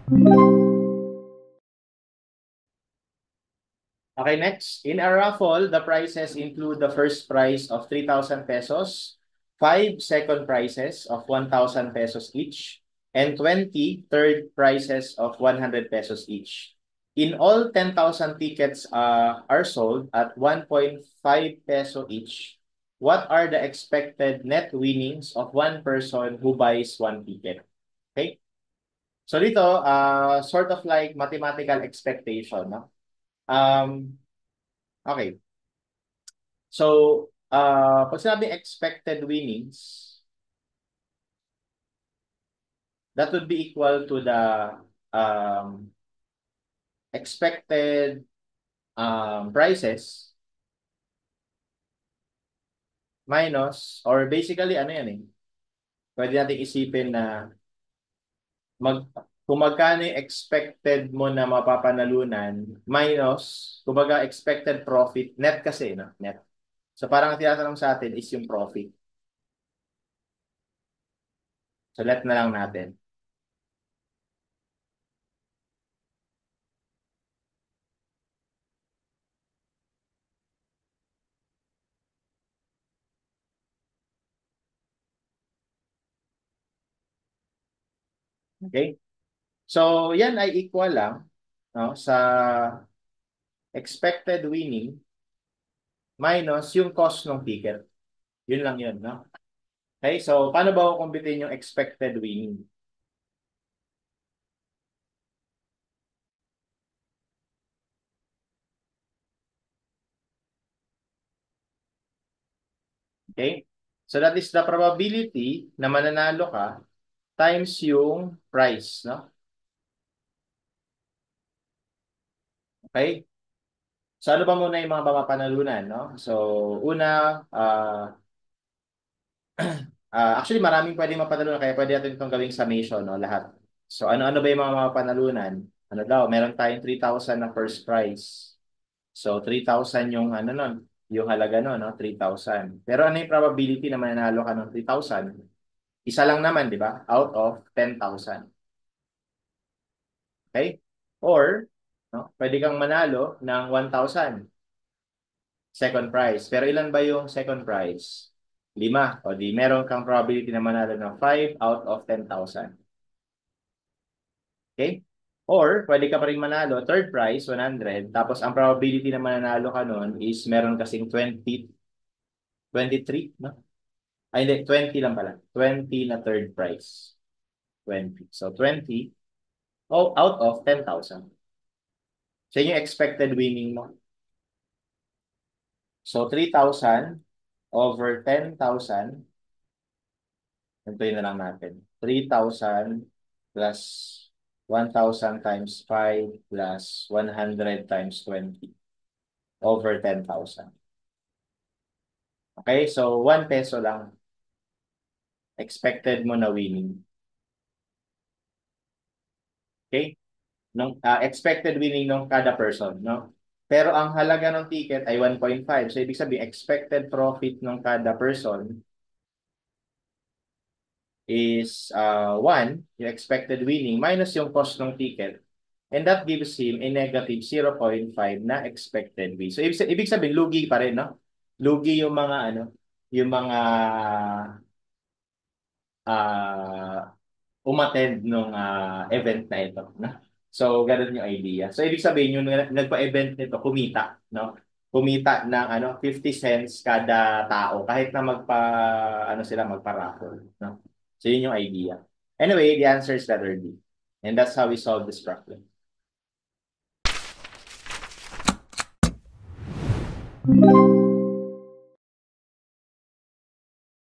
Okay, next. In a raffle, the prizes include the first prize of 3,000 pesos, 5 second prizes of 1,000 pesos each, and 20 third prizes of 100 pesos each. In all, 10,000 tickets are sold at 1.5 peso each. What are the expected net winnings of one person who buys one ticket? Okay? So dito, sort of like mathematical expectation, no? Um, okay. So, pag sinabi expected winnings, that would be equal to the expected prices minus, or basically, ano yan eh, pwede natin isipin na kung magkano yung expected mo na mapapanalunan minus, kumbaga expected profit, net kasi, no? Net. So, parang ang tinatanong sa atin is yung profit. So, let na lang natin. Okay? So, yan ay equal lang, no, sa expected winning minus yung cost ng ticket. Yun lang yun, no? Okay, so paano ba ako kumpitin yung expected winning? Okay? So that is the probability na mananalo ka times yung price, no? Okay? So ano ba muna yung mga mapapanalunan, no? So una, actually maraming pwedeng mapanalunan kaya pwede natin itong gawing summation, no? Lahat. So ano-ano ba yung mga mapapanalunan? Ano daw, meron tayong 3,000 na first prize. So, 3,000 yung ano nun, yung halaga nun, no? 3,000. Pero ano yung probability na mananalo ka ng 3,000? Isa lang naman, di ba? Out of 10,000. Okay? Or, no, pwede kang manalo ng 1,000 second prize. Pero ilan ba yung second prize? 5. O di, meron kang probability na manalo ng 5 out of 10,000. Okay? Or, pwede ka pa rin manalo, third prize, 100. Tapos, ang probability na mananalo ka nun is meron kasing 20, 23, no? Ay, hindi, 20 lang pala. 20 na third prize. 20. So, 20 out of 10,000. So, yun yung expected winning mo. So, 3,000 over 10,000. Ganito na lang natin. 3,000 plus 1,000 times 5 plus 100 times 20 over 10,000. Okay? So, 1 peso lang expected mo na winning. Okay? Expected winning ng kada person, no? Pero ang halaga ng ticket ay 1.5. So, ibig sabihin, expected profit ng kada person is 1, yung expected winning, minus yung cost ng ticket. And that gives him a negative 0.5 na expected win. So, ibig sabihin, lugi pa rin, no? Lugi yung mga, ano, yung mga uh, umattend nung event na ito. No? So, ganun yung idea. So, ibig sabihin, yung nagpa-event nito, kumita. No? Kumita ng 50 cents kada tao kahit na magpa-raffle. No? So, yun yung idea. Anyway, the answer is letter D. And that's how we solve this problem.